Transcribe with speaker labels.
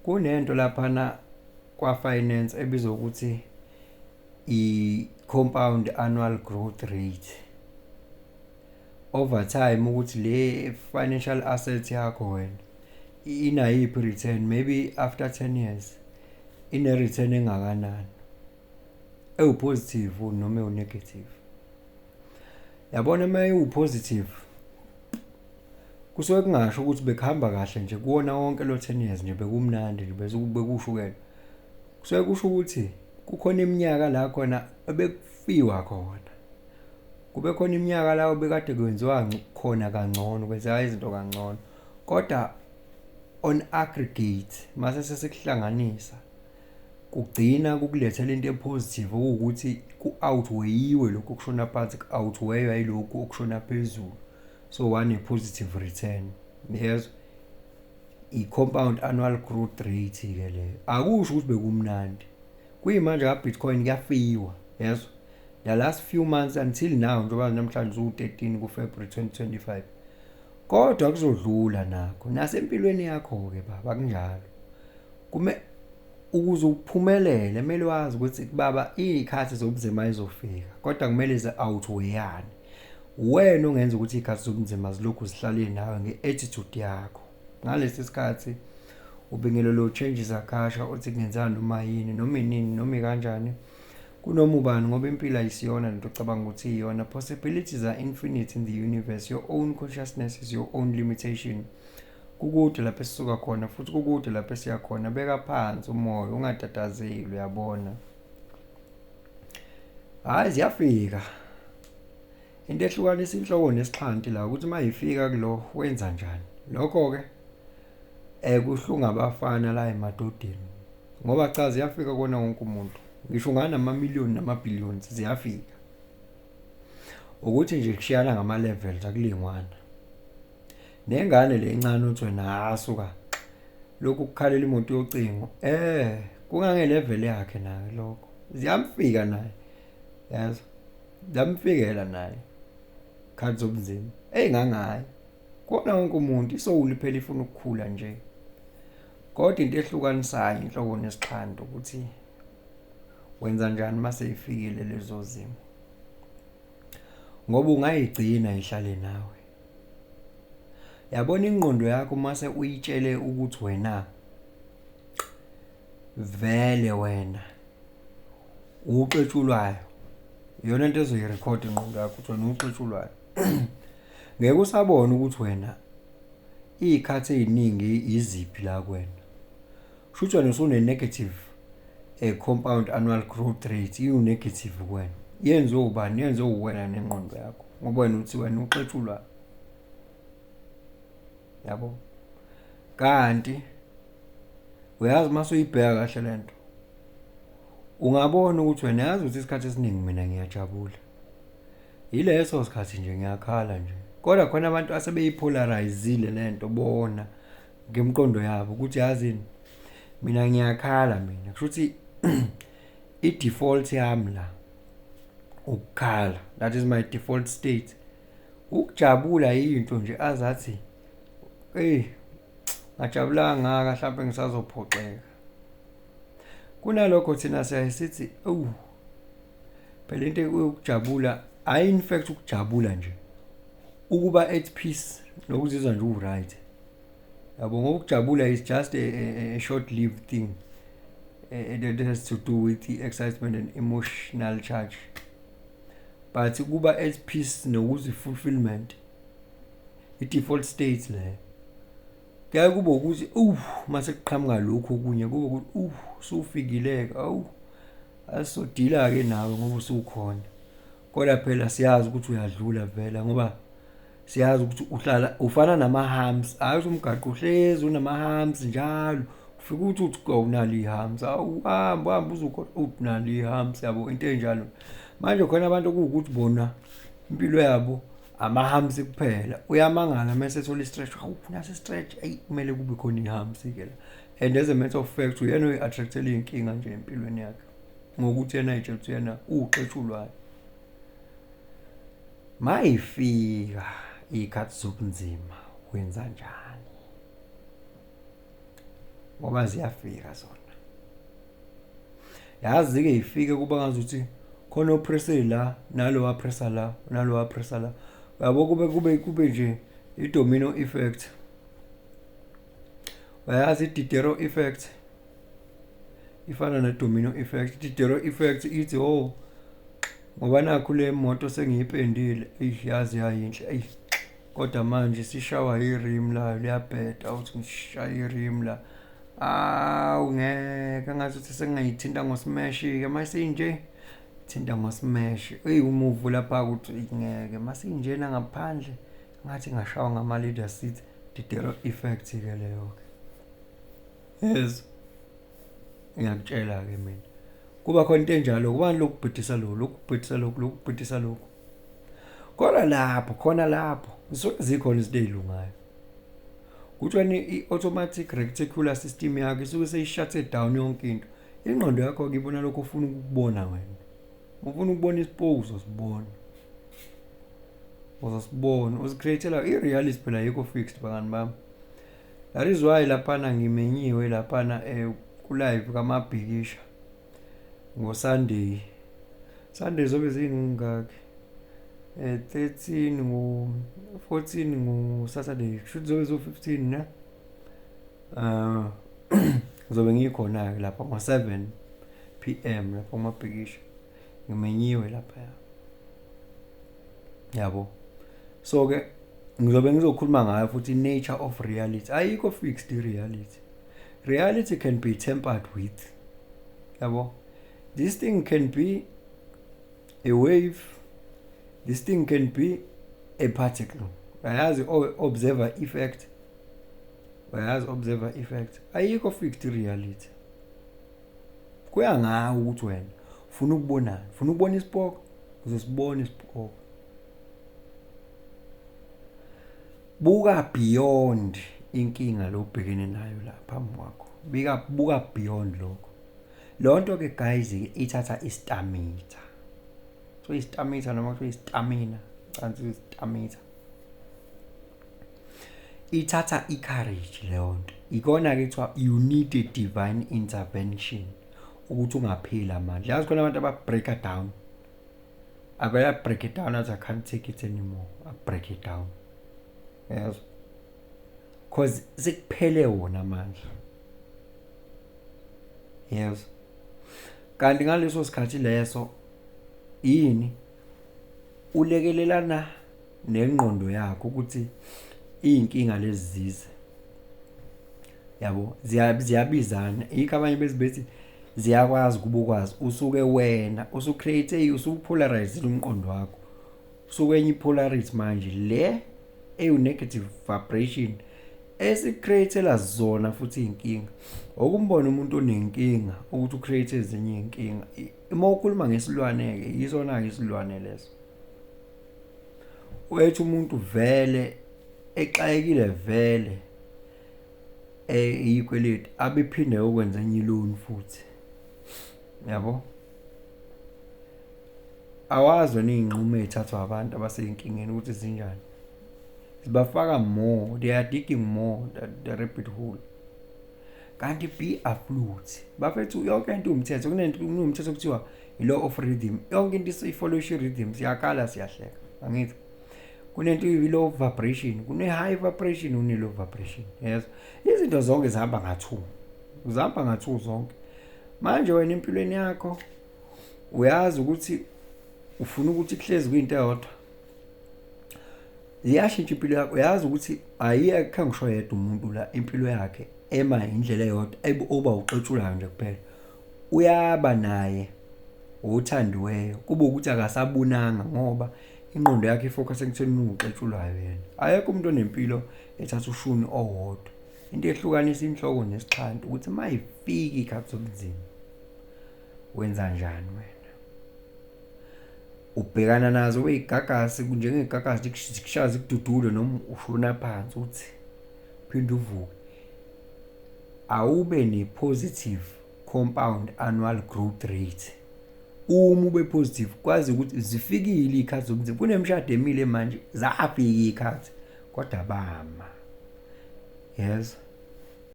Speaker 1: Kunento laphana kwa-finance ebizwa ukuthi i-compound annual growth rate. Over time ukuthi le financial asset yakho wena inayiphi return, maybe after 10 years ine-return engakanani, ewu-positive noma ewu-negative. Yabona uma ewu-positive kusuke kungasho ukuthi bekuhamba kahle nje kuwona wonke lo 10 years nje bekumnandi nje bese bekushukela. Kusuke kusho ukuthi kukhona iminyaka la khona ebekufiwa khona. Kube khona iminyaka la obekade kwenziwa khona kangcono, kwenziwa izinto kangcono. Kodwa on aggregate mase sesikuhlanganisa kugcina kukulethela into epositive ukuthi ku-outweighiwe lokho kushona phansi, ku-outweighiwe yilokho okushona phezulu. So one positive return. Yes. I-compound annual growth rate ke le. Akusho ukuthi bekumnandi. Kuyimanje ka Bitcoin kuyafiwa. Yes. The last few months until now njengoba namhlanje u-13 kuFebruary 2025. Kodwa kuzodlula nakho. Nasempilweni yakho ke baba kunjalo. Ukuze uphumelele kumele wazi ukuthi baba izikhathi zobunzima izofika. Kodwa kumele ze-outweyane. Wena ongenza ukuthi izikhathi zobunzima zilokhu zihlale nawe nge-attitude yakho. Ngalesi sikhathi ubingelelo changes akasha uthi kungenzani noma yini noma inini noma kanjani. Kunoma ubani ngoba impilo ayisiyona lento ocabanga ukuthi iyona. Possibilities are infinite in the universe. Your own consciousness is your own limitation. Kukude lapho esisuka khona futhi kukude lapho esiya khona. Beka phansi umoya ungatatazeli, uyabona. Hayi ziyafika. Into ehlukanisa inhloko nesixhanti la ukuthi mayifika kulo wenza njani. Lokho ke kuhlunga abafana la emadodeni. Ngoba cha ziyafika kona wonke umuntu. Ngisho ngana amamiliyoni namabhillions ziyafika. Ukuthi nje kushiyana ngama levels akulingwana. Nengane le encane uthi wena asuka lokhu kukhalela imoto yocingo kungange level yakhe naye lokho ziyamfika naye. Yazi zamfikela naye khathi zobunzima ngangaye kona wonke umuntu isoul phela ifuna ukukhula nje. Kodwa into ehlukanisayo inhloko nesixhanto ukuthi wenza njani mase ifikile lezo zimo, ngoba ungayigcina ihlale nawe. Yabona ingqondo yakho mase uyitshele ukuthi wena vele wena uxetshulwayo, iyona into ezoyirecord ingqondo yakho ukuthi wena uxetshulwayo. Ngeke usabona ukuthi wena izikhathi eziningi iziphi la kuwena. Shuthi wena usune negative compound annual growth rate, iyu negative kuwena. Yenziwe ubani? Yenziwe uwena nengqondo yakho. Ngoba wena uthi wena uxetshulwayo. Yabo. Kanti uyazi mase uyibheka kahle lento. Ungabona ukuthi wena yazi ukuthi isikhathi esiningi mina ngiyajabula. Yileso sikhathi nje ngiyakhala nje. Kodwa khona abantu asebeyipolarizile lento bona ngemqondo yabo ukuthi yazini mina ngiyakhala mina. Kushuthi i-default yami la ukukhala. That is my default state. Ukujabula into nje azathi ngajabulanga ngaka mhlawumbe ngisazophoxeka. Kunalokho thina siyasithi phela into ukujabula I in fact ukujabula nje ukuba at peace nokuzizwa nje u-right. Yabo ngoba ukujabula is just a short lived thing that has to do with the excitement and emotional charge. But ukuba at peace nokuzifulfillment i-default state le kaya kuba ukuthi mase kuqhamuka lokho kunye kuba ukuthi usufikileke asodila ke nawe ngoba usukhona. Kodwa phela siyazi ukuthi uyadlula vela ngoba siyazi ukuthi uhlala ufana nama-humps. Hayi umgaqo uhlezi unama-humps njalo. Ufika uthi unalo i-humps. Uhamba uzukhohlwa unalo i-humps yabo into enjalo. Manje khona abantu ukuthi bona impilo yabo ama-humps kuphela. Uyamangala mase ethola i-stretch. Nasi stretch kumele kube khona i-humps ke la. And as a matter of fact uyena oyi-attractela inkinga nje empilweni yakhe. Ngokuthi yena ayitshela ukuthi yena uxetshulwayo. Mayifika izikhathi zobunzima wenza njani? ngoba ziyafika zona. Yazi-ke ifike kuba ngazuthi khona opresse la nalo wapressa la nalo wapressa la. Yabo kube nje i-domino effect. Wayazi i-Diderot effect ifana ne-domino effect. I-Diderot effect ithi ngoba nakho le moto sengiyipendile yazi yayinhle kodwa manje sishawa irim la liyabheda uthi ngishaya irim la ngeke ngazuthi sengayithinta ngosmash-ke masinje thinta ngosmash umuvu lapha ukuthi ngeke masinjena ngaphandle ngathi ngashawa ngama-leader seat. Diderot effect ke leyo ke yes ngiyakutshela ke mina kuba khona into enjalo kubani lokubhidisa lokhu khona lapho zikhona izinto ezilungayo kuthiwa i-automatic reticular system yakho isuke seyishuthe down yonke into. Ingqondo yakho ke ibona lokho ufuna ukubona wena. Ufuna ukubona isiphozo uzosibona uzicreatela i-reality phela ayikho fixed bangani bami. That is why laphana ngimenyiwe laphana ku-live kaMabhikisha ngo-Sunday zobe zingaki 14 ngo-Saturday should zobe zo-15 ne zobe ngikhona-ke lapha ngo-7 PM lapha kaMabhikisha ngimenyiwe lapha yabo. So ke ngizobe ngizokhuluma ngayo futhi nature of reality. Ayikho fixed reality. Reality can be tempered with. Yabo. This thing can be a wave. This thing can be a particle. Bayazi observer effect. Ayikho fixed reality. Kuya ngawe ukuthi wena ufuna ukubonana. Ufuna ukubona isipoko, uzosibona isipoko. Buka beyond inkinga lobhekene nayo la phambi kwakho. Buka beyond lokho. Lonto ke guys ithatha istamina. So istamina noma kuthiwa istamina, cansi istamina. Ithatha i-courage leyonto. Ikona ke kuthiwa you need a divine intervention ukuthi ungapheli amandla. Yazi khona abantu aba-break down. Abaya break it down as I can't take it anymore. I break it down. Yes. Cause sikuphele wona amandla. Yes. Kanti ngaleso sikhathi leso yini ulekelelana nengqondo yakho ukuthi inkinga lezi zize. Yabo ziyabizana. Yikho abanye bezibethi ziyakwazi kubukwazi usuke wena usucreate usupolarize umqondo wakho. Usukwenye ipolarity manje le negative vibration esicreatela zona futhi inkinga. Okumbona umuntu onenkinga ukuthi ucreate ezinye inkinga. Uma ukhuluma ngesilwane ke yisona ke isilwane leso. Wethu umuntu vele exayekile vele ikweleti abephinde ukwenza enye iloni futhi. Yabo? Awazwe neinqumo ezithathwa abantu abaseyinkingeni ukuthi zinjani. Zibafaka more, they are digging more the rabbit hole. Kanti be afloat. Bafethu yonke into umthetho kunomthetho kuthiwa i-law of rhythm. Yonke into ifollow rhythm siyakala siyahleka. Angithi kunento i-law of vibration, kune-high vibration une-low vibration. Yes. Izinto zonke zihamba nga-2 zonke. Manje wena empilweni yakho uyazi ukuthi ufuna ukuthi kuhlezi kwinto eyodwa. Ziyashintsha impilo yakho. Uyazi ukuthi ayikho ngisho yedwa umuntu la impilo yakhe ema indlela eyodwa oba uxetshulayo nje kuphela. Uyaba naye uthandiweyo kube ukuthi akasabunanga ngoba ingqondo yakhe ifocus ekutheni uxetshulayo yena. Ayekho umuntu onempilo ethatha ushuni owodwa. Into ehlukanisa inhloko nesixhanti ukuthi mayifika ikhathi sobunzima wenza njani wena. Ubhekana nazo weyigagasi njengegagasi zikushaza ikududule noma ushona phansi uthi phinde uvuke. Awube ne-positive compound annual growth rate. Uma ube positive kwazi ukuthi zifikile ikhathi zobunzima. Kunemishado emile manje zafika ikhathi kodwa bama. Yes.